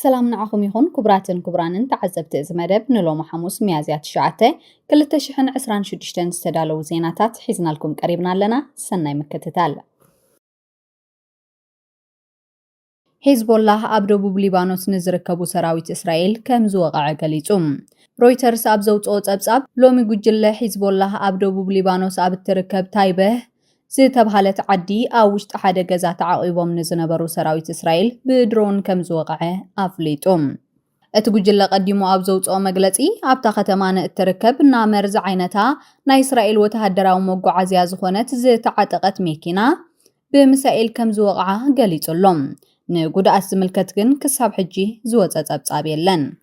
سلام نعخم يخون كبرانن تعزبت مدب نلوم حموس ميازيات شعته كل تشحن عسران شدشتن استدالو زيناتات حيزنا لكم قريبنا لنا سنة مكتتال حزب الله أبدو بليبانوس نزركبو سراويت إسرائيل كم زوغع قليتم رويترز أبزوت أوت أبزاب لومي قجل حزب الله أبدو بليبانوس أبتركب تايبه زيتبهالت عدي أوشت أحد جزات عقيبهم نزنبرو سراويت إسرائيل بدرون كم زوقعه أفليتهم اتقجل قديمو أبزوت أو مجلتي أبتا ختمان التركب نامرز عينتا نا إسرائيل وتهدراو موقع عزياز خونت زيت عتقت ميكينا بمسائل كم زوقعه قليت اللهم نقود أسم الكتكن كساب حجي زوتات أبصابيلن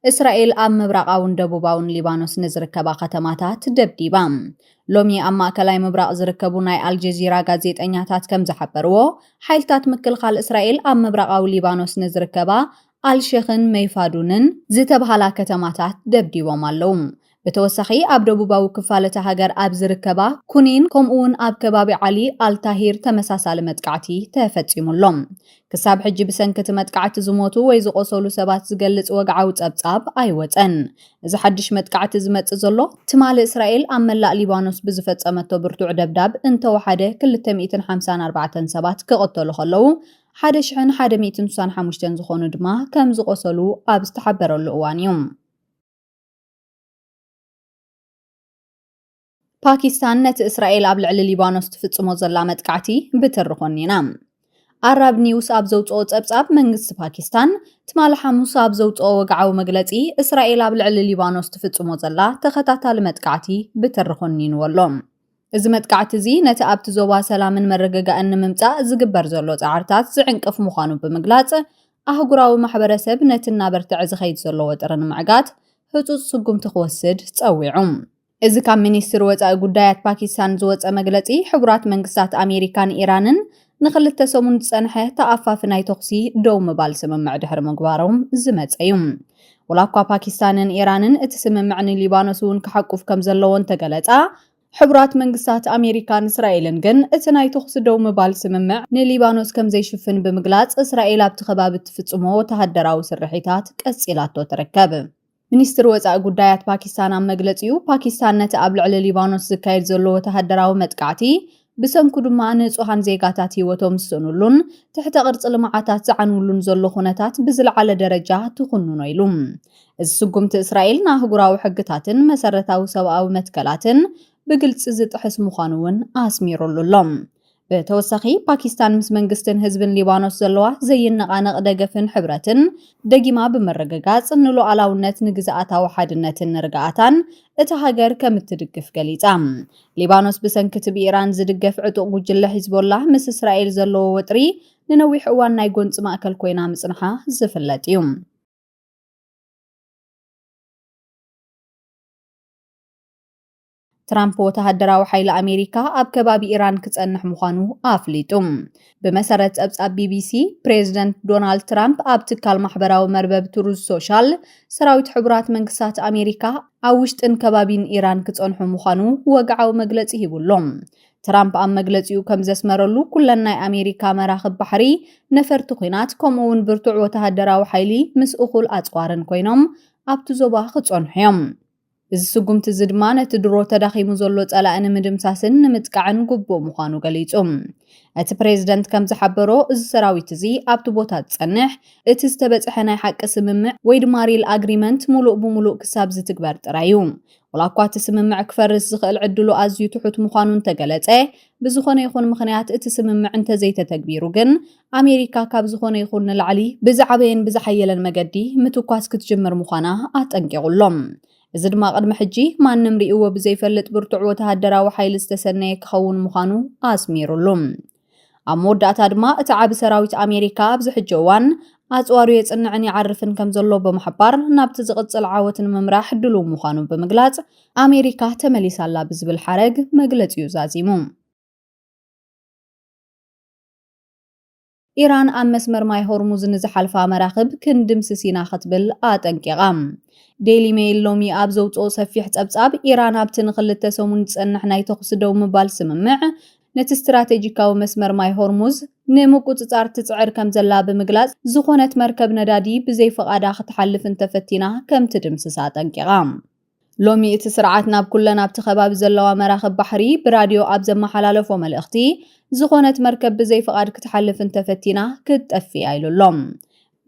إسرائيل أم مبرقاون دبوباون ليبانوس نزركبا ختماتات دبديبام لومي أما كلاي مبرق زركبوناي الجزيرة غازيت أنياتات كم زحبرو حيلتات مكل خال إسرائيل أم مبرقاو ليبانوس نزركبا الشيخن ميفادونن زتبهالا ختماتات دبديبام اللوم بتوسخي أب دبوباو كفالة هاجر أب زركبا كونين كومون أب كبابي علي التاهير تمساسال متقعتي تفتيم اللوم كساب حجي بسنكة متقعت زموتو ويزو قصولو سبات زقلت وقعاو تابتاب أيوتن إذا حدش متقعت زمت زلو تمال إسرائيل أملا ليبانوس بزفت أمتو برتوع دبداب انتو وحده كل 154 سبات كغطلو خلو حدش عن حدا 195 زخونو دما كم زقصولو أب استحبرو اللقوانيوم باكستان نت إسرائيل قبل على ليبانوس تفتصمو زلا متقعتي بترخونينا عرب نيوس أبزوت أوت أبصاب منجست باكستان تمال حموس أبزوت أو وقعو مقلتي إسرائيل قبل على ليبانوس تفتصمو زلا تخطاتا لمتقعتي بترخونين واللوم إذا متقعت زي نتأب تزوا سلام مرققا أن ممتع زقبر زلو تعرتات زعنك أف مخانو بمقلات أهقراو محبرسب نتنا برتعز خيد زلو وترن معقات هتوز سقوم تخوسد تسويعم إذا كان منيستر وزاء قدايات باكستان زوز مقلتي حبرات منقصات أمريكان إيرانن نخلت تسومن تسانحه تأفاف ناي تقسي دوم بالسم مع دحر مقبارهم زمت أيوم ولاقوا باكستانن إيرانن اتسمم معني ليبانوسون كحقوف كم زلوون تقلتا حبرات منقصات أمريكان إسرائيلن جن اتناي تقسي دوم بالسم مع نليبانوس كم زي شفن بمقلات إسرائيل بتخباب تفتسمو تهدراو سرحيتات كأسئلاتو تركب منيستر وزاء قدايات باكستان عم مقلتيو باكستان نتقابل على ليبانوس زكايد زلو تهدراو متقعتي بسمكو دما نصوحان زيغاتات هيوتهم سنولون تحت قرص لمعاتات زعنولون زلو خونتات بزلعله درجه تخنونو يلوم السقمت اسرائيل ناهغراو حقتاتن مسرتاو سباو متكلاتن بقلص زطحس مخانون اسميرولولم بتوسخي باكستان مس منغستن حزبن ليبانوس زلوا زي النقانق دغفن حبرتن دغيما بمرغغاص نلو علاونت نغزااتاو حدنتن رغاتان اتا هاجر كمتدغف غليصام ليبانوس بسنكت بإيران زدغف عطو وجل حزب الله مس اسرائيل زلو وطري ننوي حوان ناي غونص ماكل كوينا مصنحا زفلطيوم ترامب وتهدراو حيل أمريكا أب كباب إيران كتصنح مخانو أفليتم بمسارة أبصاب بي بي سي بريزيدنت دونالد ترامب أب تكال محبراو مربب تروز سوشال سراويت حبرات منقصات أمريكا أوشت إن كبابين إيران كتصنحو مخانو وقعو مقلتي هيبولهم ترامب أم مقلتيو كم زسمرلو كلنا أمريكا مراخب بحري نفرت خينات كومون برتوع وتهدراو حيلي مس أخول أتقارن كوينهم أب تزوبا كتصنحيهم السقمت زدمان تدرو تداخيمو زلو صلاأن مدمساسن نمتقعن قبو مخانو قليصم ات بريزيدنت كم زحبرو از سراويت زي ابت بوتات صنح ات استبصح ناي حق سممع ويدماري الاغريمنت ملؤ بملؤ كساب زتكبر طرايوم ولاكوا تسممع كفرس زخل عدلو ازيو تحت مخانون تغلصه بزخونه يخون مخنيات ات سممع انت زيت تكبيرو جن امريكا كاب زخونه يخون العلي بزعبين بزحيلن مجدي متوكاس كتجمر مخانا اطنقيقلهم إذا ما قد محجي ما نمري هو بزي فلت برتع وتهدرا وحيل استسنى كخون مخانو أسمير اللوم أمود أتادما تعب سراويت أمريكا بزحجوان أزوارو يتصنعني عرفن كم زلو بمحبار نابت زغط العاوة ممراح دلو مخانو بمقلات أمريكا تملي سالا بزب الحرق مقلت يوزازيمو إيران أم مسمر ماي هرموز نزحالفا مراخب كندم سسينا خطبل آتنكيغام ديلي ميل لومي أبزوت أو سفيحت أبصاب إيران أبتن خلت سومون تسنح ناي تقصدو مبال سممع ነቲ ስትራቴጂካዊ መስመር ማይ ሆርሙዝ ንምቁጽጻር ትጽዕር ከም ዘላ ብምግላጽ ዝኾነት መርከብ ነዳዲ ብዘይ ፈቓዳ ክትሓልፍ እንተፈቲና ከም ትድምስሳ ጠንቂቓ ሎሚ እቲ ስርዓት ናብ ኩለን ኣብቲ ከባቢ ዘለዋ መራኸብ ባሕሪ ብራድዮ ኣብ ዘመሓላለፎ መልእኽቲ ዝኾነት መርከብ ብዘይ ፈቓድ ክትሓልፍ እንተፈቲና ክትጠፍእ ኢሉሎም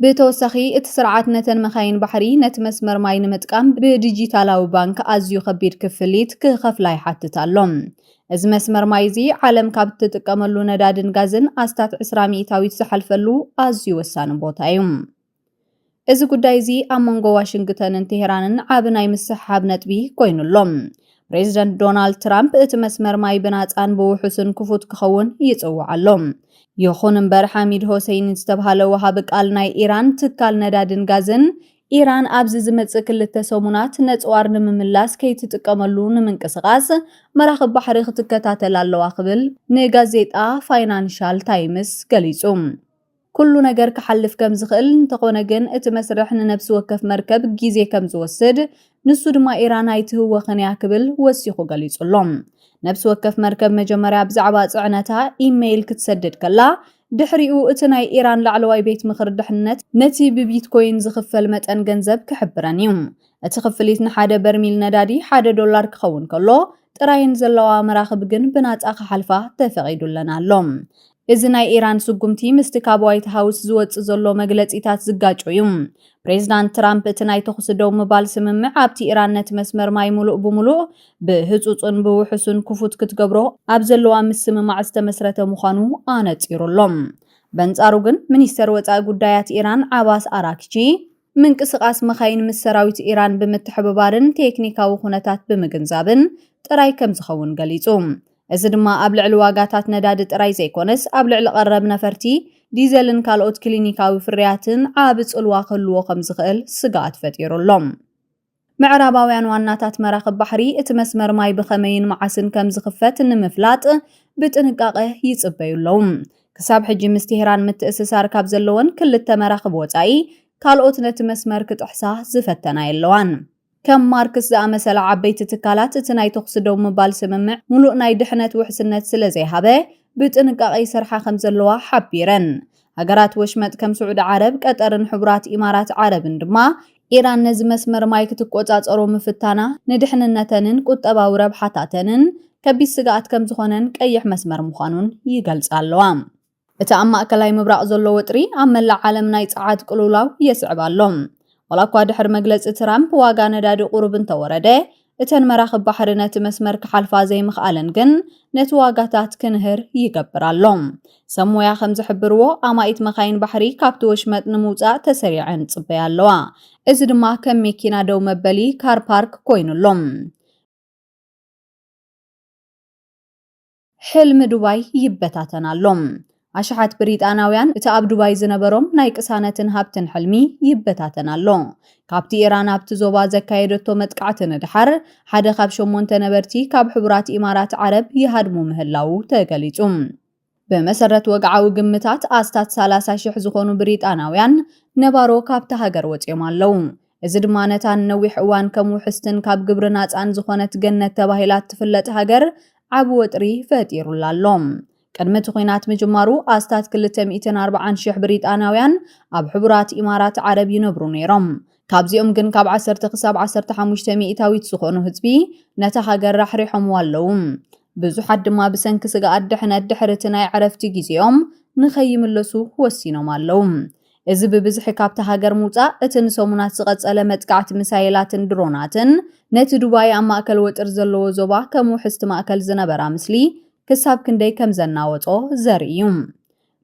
ብተወሳኺ እቲ ስርዓት ነተን መኻይን ባሕሪ ነቲ መስመር ማይ ንምጥቃም ብዲጂታላዊ ባንክ ኣዝዩ ከቢድ ክፍሊት ክኸፍላ ይሓትት ኣሎም እዚ መስመር ማይ እዚ ዓለም ካብ እትጥቀመሉ ነዳድን ጋዝን ኣስታት 20 ሚእታዊት ዝሓልፈሉ ኣዝዩ ወሳኒ ቦታ እዩ እዚ ጉዳይ እዚ ኣብ መንጎ ዋሽንግተንን ቴሄራንን ዓብ ናይ ምስሓብ ነጥቢ ኮይኑሎም ፕሬዚደንት ዶናልድ ትራምፕ እቲ መስመር ማይ ብናፃን ብውሑስን ክፉት ክኸውን ይጽውዓሎም ይኹን እምበር ሐሚድ ሆሴይን ዝተባሃለ ወሃቢ ቃል ናይ ኢራን ትካል ነዳድን ጋዝን ኢራን ኣብዚ ዝመጽእ ክልተ ሰሙናት ነጽዋር ንምምላስ ከይትጥቀመሉ ንምንቅስቓስ መራኸብ ባሕሪ ክትከታተል ኣለዋ ክብል ንጋዜጣ ፋይናንሻል ታይምስ ገሊጹ ኩሉ ነገር ክሓልፍ ከም ዝኽእል እንተኾነ ግን እቲ መስርሕ ንነፍሲ ወከፍ መርከብ ግዜ ከም ዝወስድ ንሱ ድማ ኢራን ኣይትህወኽን እያ ክብል ወሲኹ ገሊጹሎም ነፍሲ ወከፍ መርከብ መጀመርያ ብዛዕባ ጽዕነታ ኢሜይል ክትሰድድ ከላ ድሕሪኡ እቲ ናይ ኢራን ላዕለዋይ ቤት ምኽሪ ድሕነት ነቲ ብቢትኮይን ዝኽፈል መጠን ገንዘብ ክሕብረን እዩ እቲ ክፍሊት ንሓደ በርሚል ነዳዲ $1 ክኸውን ከሎ ጥራይን ዘለዋ መራኽብ ግን ብናጻ ክሓልፋ ተፈቒዱለን ኣሎ እዚ ናይ ኢራን ስጉምቲ ምስቲ ካብ ዋይት ሃውስ ዝወጽእ ዘሎ መግለጺታት ዝጋጩ እዩ ፕሬዚዳንት ትራምፕ እቲ ናይ ተኹስ ደው ምባል ስምምዕ ኣብቲ ኢራን ነቲ መስመር ማይ ሙሉእ ብምሉእ ብህጹጽን ብውሑስን ክፉት ክትገብሮ ኣብ ዘለዋ ምስምማዕ ዝተመስረተ ምዃኑ ኣነጺሩሎም በንጻሩ ግን ሚኒስተር ወጻኢ ጉዳያት ኢራን ዓባስ ኣራክቺ ምንቅስቓስ መኻይን ምስ ሰራዊት ኢራን ብምትሕብባርን ቴክኒካዊ ኩነታት ብምግንዛብን ጥራይ ከም ዝኸውን ገሊጹ እዚ ድማ ኣብ ልዕሊ ዋጋታት ነዳዲ ጥራይ ዘይኮነስ ኣብ ልዕሊ ቀረብ ነፈርቲ ዲዘልን ካልኦት ክሊኒካዊ ፍርያትን ዓብ ጽልዋ ክህልዎ ከም ዝኽእል ስጋኣት ፈጢሩሎም ምዕራባውያን ዋናታት መራኸብ ባሕሪ እቲ መስመር ማይ ብኸመይን መዓስን ከም ዝኽፈት ንምፍላጥ ብጥንቃቐ ይጽበዩሎም ክሳብ ሕጂ ምስ ቴሄራን ምትእስሳር ካብ ዘለወን ክልተ መራኸብ ወጻኢ ካልኦት ነቲ መስመር ክጥሕሳ ዝፈተና የለዋን ከም ማርክስ ዝኣመሰለ ዓበይቲ ትካላት እቲ ናይ ተኹስ ደው ምባል ስምምዕ ሙሉእ ናይ ድሕነት ውሕስነት ስለ ዘይሃበ ብጥንቃቐ ይሰርሓ ከም ዘለዋ ሓቢረን ሃገራት ወሽመጥ ከም ስዑድ ዓረብ ቀጠርን ሕቡራት ኢማራት ዓረብን ድማ ኢራን ነዚ መስመር ማይ ክትቆጻጸሮ ምፍታና ንድሕንነተንን ቁጠባዊ ረብሓታተንን ከቢድ ስጋኣት ከም ዝኾነን ቀይሕ መስመር ምዃኑን ይገልጻ ኣለዋ እቲ ኣብ ማእከላይ ምብራቕ ዘሎ ወጥሪ ኣብ መላእ ዓለም ናይ ጸዓት ቅልውላው የስዕብ ኣሎ ወላኳ ድሕሪ መግለጺ ትራምፕ ዋጋ ነዳዲ ቁሩብ እንተወረደ እተን መራኸብ ባሕሪ ነቲ መስመር ክሓልፋ ዘይምኽኣለን ግን ነቲ ዋጋታት ክንህር ይገብር ኣሎ ሰብ ሞያ ከም ዝሕብርዎ ኣማኢት መኻይን ባሕሪ ካብቲ ወሽመጥ ንምውጻእ ተሰሪዐን ጽበያ ኣለዋ እዚ ድማ ከም መኪና ደው መበሊ ካር ፓርክ ኮይኑሎም ሕልሚ ዱባይ ይበታተናሎም ኣሽሓት ብሪጣናውያን እቲ ኣብ ዱባይ ዝነበሮም ናይ ቅሳነትን ሃብትን ሕልሚ ይበታተናሎ ካብቲ ኢራን ኣብቲ ዞባ ዘካየደቶ መጥቃዕቲ ንድሓር ሓደ ካብ 8 ነበርቲ ካብ ሕቡራት ኢማራት ዓረብ ይሃድሙ ምህላው ተገሊጹ በመሰረት ወግዓዊ ግምታት ኣስታት 30,000 ዝኾኑ ብሪጣናውያን ነባሮ ካብቲ ሃገር ወጽዮም ኣለው እዚ ድማ ነታ ነዊሕ እዋን ከም ውሕስትን ካብ ግብሪ ናጻን ዝኾነት ገነት ተባሂላት ትፍለጥ ሃገር ዓብ ወጥሪ ፈጢሩላሎም ቅድሚ ኩናት ምጅማሩ ኣስታት 240,000 ብሪጣናውያን ኣብ ሕቡራት ኢማራት ዓረብ ይነብሩ ነይሮም ካብዚኦም ግን ካብ 10 ክሳብ 15 ሚእታዊት ዝኾኑ ህዝቢ ነታ ሃገር ራሕሪሖም ኣለው ብዙሓት ድማ ብሰንኪ ስጋኣት ድሕነት ድሕርቲ ናይ ዕረፍቲ ጊዜኦም ንኸይምለሱ ወሲኖም ኣለው እዚ ብብዝሒ ካብቲ ሃገር ምውጻእ እቲ ንሰሙናት ዝቐጸለ መጥቃዕቲ ሚሳይላትን ድሮናትን ነቲ ዱባይ ኣብ ማእከል ወጥር ዘለዎ ዞባ ከም ውሕስቲ ማእከል ዝነበራ ምስሊ ክሳብ ክንደይ ከም ዘናወጾ ዘርኢ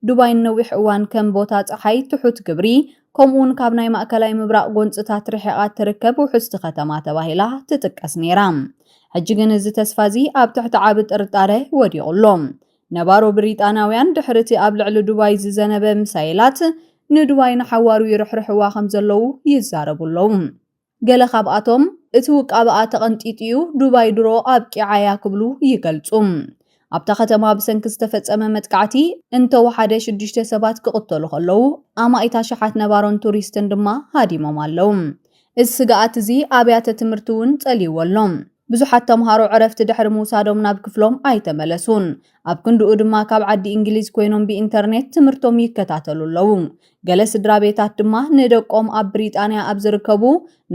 ዱባይ ነዊሕ እዋን ከም ቦታ ፀሓይ ትሑት ግብሪ ከምኡን ካብ ናይ ማእከላይ ምብራቕ ጎንጽታት ርሒቓት ትርከብ ውሕስቲ ከተማ ተባሂላ ትጥቀስ ነይራ ሕጂ ግን እዚ ተስፋዚ ኣብ ትሕቲ ዓብ ጥርጣረ ወዲቑሎም ነባሮ ብሪጣናውያን ድሕርቲ ኣብ ልዕሊ ዱባይ ዝዘነበ ሚሳይላት ንዱባይ ንሓዋሩ ይርሕርሕዋ ከም ዘለዉ ይዛረቡለው ገለ ካብኣቶም እቲ ውቃብኣ ተቐንጢጥዩ ዱባይ ድሮ ኣብ ቂዓያ ክብሉ ይገልጹ ኣብታ ከተማ ብሰንኪ ዝተፈጸመ መጥቃዕቲ እንተወሓደ 6 ሰባት ክቕተሉ ከለዉ ኣማኢታ ሸሓት ነባሮን ቱሪስትን ድማ ሃዲሞም ኣለው እዚ ስጋኣት እዚ ኣብያተ ትምህርቲ እውን ጸሊይዎሎም ብዙሓት ተምሃሮ ዕረፍቲ ድሕሪ ምውሳዶም ናብ ክፍሎም ኣይተመለሱን። ኣብ ክንድኡ ድማ ካብ ዓዲ እንግሊዝ ኮይኖም ብኢንተርኔት ትምህርቶም ይከታተሉ ኣለዉ። ገለ ስድራቤታት ድማ ንደቆም ኣብ ብሪጣንያ ኣብ ዝርከቡ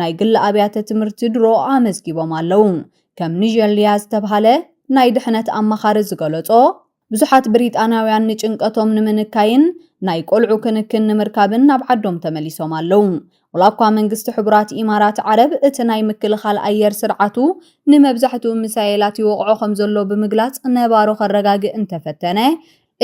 ናይ ግሊ ኣብያተ ትምህርቲ ድሮ ኣመዝጊቦም ኣለዉ። ከም ኒጀልያ ዝተባሃለ ናይ ድሕነት ኣማኻሪ ዝገለጾ ብዙሓት ብሪጣንያውያን ንጭንቀቶም ንምንካይን ናይ ቆልዑ ክንክን ንምርካብን ናብ ዓዶም ተመሊሶም ኣለዉ። ወላኳ መንግስቲ ሕቡራት ኢማራት ዓረብ እቲ ናይ ምክልኻል ኣየር ስርዓቱ ንመብዛሕትኡ ሚሳኤላት ይወቕዖ ከም ዘሎ ብምግላጽ ነባሮ ከረጋግእ እንተፈተነ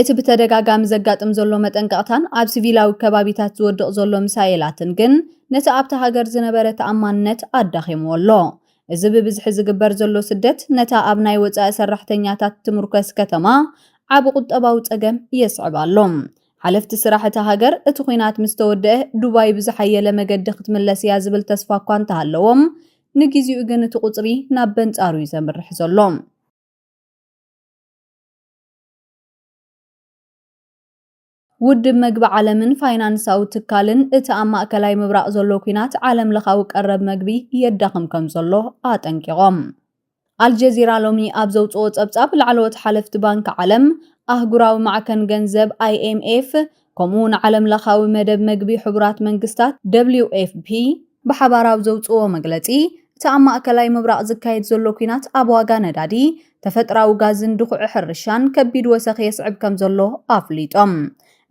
እቲ ብተደጋጋሚ ዘጋጥም ዘሎ መጠንቀቕታን ኣብ ሲቪላዊ ከባቢታት ዝወድቕ ዘሎ ሚሳኤላትን ግን ነቲ ኣብቲ ሃገር ዝነበረ ተኣማንነት ኣዳኺምዎ ኣሎ። እዚ ብብዝሒ ዝግበር ዘሎ ስደት ነታ ኣብ ናይ ወጻኢ ሰራሕተኛታት ትምርኮስ ከተማ ዓብ ቁጠባዊ ጸገም የስዕብ ኣሎ። ሓለፍቲ ስራሕ እታ ሃገር እቲ ኩናት ምስ ተወድአ ዱባይ ብዝሓየለ መገዲ ክትምለስ እያ ዝብል ተስፋ እኳ እንተሃለዎም ንግዚኡ ግን እቲ ቁጽሪ ናብ በንጻሩ እዩ ዘምርሕ ዘሎ። ውድብ መግቢ ዓለምን ፋይናንሳዊ ትካልን እቲ ኣብ ማእከላይ ምብራቕ ዘሎ ኩናት ዓለም ለኻዊ ቀረብ መግቢ የዳኽም ከም ዘሎ ኣጠንቂቖም። አልጀዚራ ሎሚ ኣብ ዘውፅኦ ጸብጻብ ላዕለዎት ሓለፍቲ ባንኪ ዓለም ኣህጉራዊ ማዕከን ገንዘብ IMF ከምኡውን ዓለም ለኻዊ መደብ መግቢ ሕቡራት መንግስታት WFP ብሓባራዊ ዘውፅኦ መግለጺ እቲ ኣብ ማእከላይ ምብራቕ ዝካየድ ዘሎ ኩናት ኣብ ዋጋ ነዳዲ ተፈጥራዊ ጋዝን ድኹዕ ሕርሻን ከቢድ ወሰኺ የስዕብ ከም ዘሎ ኣፍሊጦም።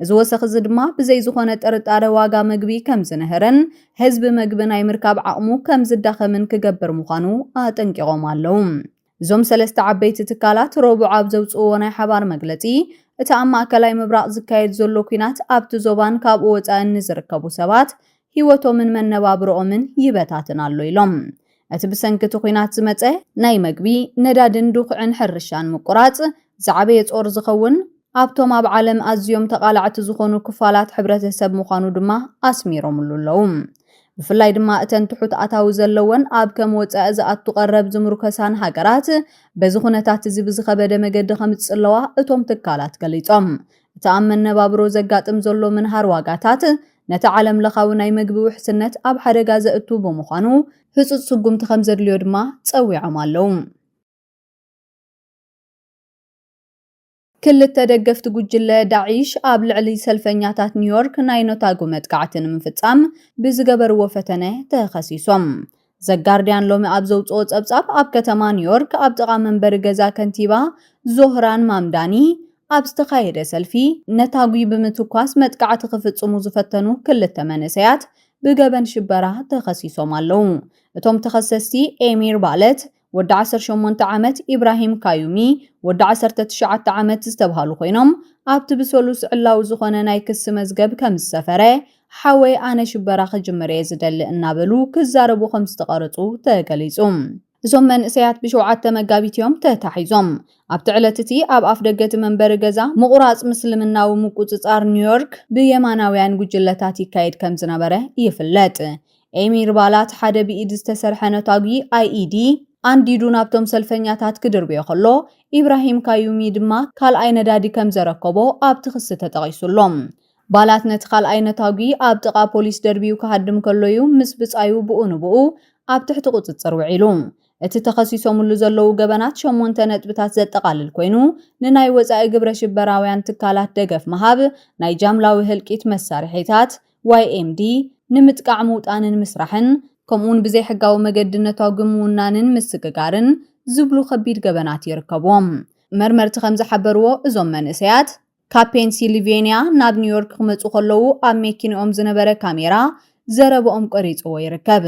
እዚ ወሰኺ እዚ ድማ ብዘይ ዝኾነ ጥርጣረ ዋጋ መግቢ ከም ዝንህርን ህዝቢ መግቢ ናይ ምርካብ ዓቕሙ ከም ዝዳኸምን ክገብር ምዃኑ ኣጠንቂቖም ኣለዉ። እዞም ሰለስተ ዓበይቲ ትካላት ረቡዕ ኣብ ዘውፅዎ ናይ ሓባር መግለጺ እቲ ኣብ ማእከላይ ምብራቕ ዝካየድ ዘሎ ኩናት ኣብቲ ዞባን ካብኡ ወጻኢ ንዝርከቡ ሰባት ህይወቶምን መነባብሮኦምን ይበታትን ኣሎ ኢሎም። እቲ ብሰንኪ ኩናት ዝመፀ ናይ መግቢ ነዳድን ድኹዕን ሕርሻን ምቁራጽ ዝዓበየ ጾር ዝኸውን ኣብቶም ኣብ ዓለም ኣዝዮም ተቓላዕቲ ዝኾኑ ክፋላት ሕብረተሰብ ምዃኑ ድማ ኣስሚሮምሉ ኣለዉ። ብፍላይ ድማ እተን ትሑት ኣታዊ ዘለወን ኣብ ከም ወጻኢ ዝኣቱ ቀረብ ዝምርኮሳን ሃገራት በዚ ኩነታት እዚ ብዝኸበደ መገዲ ከም ዝጽለዋ እቶም ትካላት ገሊጾም። እቲ ኣብ መነባብሮ ዘጋጥም ዘሎ ምንሃር ዋጋታት ነቲ ዓለም ለኻዊ ናይ መግቢ ውሕስነት ኣብ ሓደጋ ዘእቱ ብምዃኑ ህጹጽ ስጉምቲ ከም ዘድልዮ ድማ ጸዊዖም ኣለዉ። ክልተ ደገፍቲ ጉጅለ ዳዒሽ ኣብ ልዕሊ ሰልፈኛታት ኒውዮርክ ናይ ኖታጉ መጥቃዕቲ ንምፍጻም ብዝገበርዎ ፈተነ ተኸሲሶም። ዘጋርዲያን ሎሚ ኣብ ዘውፅኦ ጸብጻብ ኣብ ከተማ ኒውዮርክ ኣብ ጥቓ መንበሪ ገዛ ከንቲባ ዞህራን ማምዳኒ ኣብ ዝተኻየደ ሰልፊ ነታጉ ብምትኳስ መጥቃዕቲ ክፍጽሙ ዝፈተኑ ክልተ መንእሰያት ብገበን ሽበራ ተኸሲሶም ኣለዉ። እቶም ተኸሰስቲ ኤሚር ባለት ወዲ 18 ዓመት ኢብራሂም ካዩሚ ወዲ 19 ዓመት ዝተባሃሉ ኮይኖም ኣብቲ ብሰሉስ ዕላው ዝኾነ ናይ ክስ መዝገብ ከም ዝሰፈረ ሓወይ ኣነ ሽበራ ክጅመር ዝደሊ እናበሉ ክዛረቡ ከም ዝተቐረጹ ተገሊጹ። እዞም መንእሰያት ብ7 መጋቢት እዮም ተታሒዞም። ኣብቲ ዕለት እቲ ኣብ ኣፍ ደገቲ መንበሪ ገዛ ምቁራጽ ምስልምናዊ ምቁጽጻር ኒውዮርክ ብየማናውያን ጉጅለታት ይካየድ ከም ዝነበረ ይፍለጥ። ኤሚር ባላት ሓደ ብኢድ ዝተሰርሐ ነታጊ IED አንዲዱ ናብቶም ሰልፈኛታት ክድርብዮ ከሎ ኢብራሂም ካዩሚ ድማ ካልኣይ ነዳዲ ከም ዘረከቦ ኣብቲ ክስ ተጠቒሱሎም። ባላት ነቲ ካልኣይ ነታጊ ኣብ ጥቓ ፖሊስ ደርቢው ክሃድም ከሎዩ ምስ ብጻዩ ብኡ ንብኡ ኣብ ትሕቲ ቁጽጽር ውዒሉ። እቲ ተኸሲሶምሉ ዘለዉ ገበናት 8 ነጥብታት ዘጠቓልል ኮይኑ ንናይ ወጻኢ ግብረ ሽበራውያን ትካላት ደገፍ መሃብ፣ ናይ ጃምላዊ ህልቂት መሳርሒታት YMD ንምጥቃዕ ምውጣንን ምስራሕን ከምኡን ብዘይ ሕጋዊ መገዲ ነታጉ ምውናንን ምስግጋርን ዝብሉ ከቢድ ገበናት ይርከብዎም። መርመርቲ ከም ዝሓበርዎ እዞም መንእሰያት ካብ ፔንሲልቬንያ ናብ ኒውዮርክ ክመጹ ከለዉ ኣብ መኪንኦም ዝነበረ ካሜራ ዘረብኦም ቀሪጽዎ ይርከብ።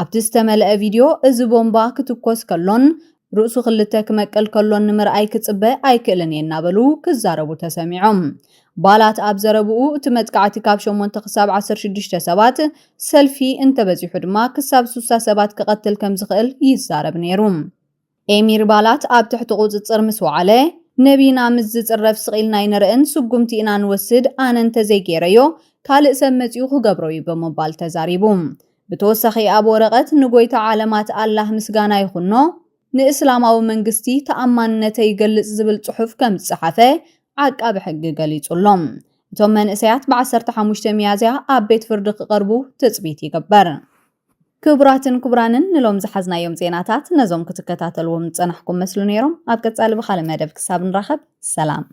ኣብቲ ዝተመልአ ቪድዮ እዚ ቦምባ ክትኮስ ከሎን ርእሱ ክልተ ክመቀል ከሎን ንምርኣይ ክጽበ ኣይክእልን እናበሉ ክዛረቡ ተሰሚዖም። ባላት ኣብ ዘረብኡ እቲ መጥቃዕቲ ካብ 8 ክሳብ 16 ሰባት ሰልፊ እንተበዚሑ ድማ ክሳብ 60 ሰባት ክቐትል ከም ዝኽእል ይዛረብ ነይሩ። ኤሚር ባላት ኣብ ትሕቲ ቁጽጽር ምስ ወዓለ ነቢና ምስ ዝጽረፍ ስቒልና ይንርአን ስጉምቲ ኢና ንወስድ ኣነ እንተዘይገይረዮ ካልእ ሰብ መጺኡ ክገብሮ እዩ ብምባል ተዛሪቡ። ብተወሳኺ ኣብ ወረቐት ንጎይታ ዓለማት ኣላህ ምስጋና ይኹኖ ንእስላማዊ መንግስቲ ተኣማንነተይ ይገልጽ ዝብል ጽሑፍ ከም ዝጸሓፈ ዓቃቢ ሕጊ ገሊጹሎም። እቶም መንእሰያት ብ15 ሚያዝያ ኣብ ቤት ፍርዲ ክቐርቡ ትጽቢት ይግበር። ክቡራትን ክቡራንን ንሎም ዝሓዝናዮም ዜናታት ነዞም ክትከታተልዎም ዝጸናሕኩም መስሉ ነይሮም ኣብ ቀጻሊ ብኻልእ መደብ ክሳብ ንራኸብ ሰላም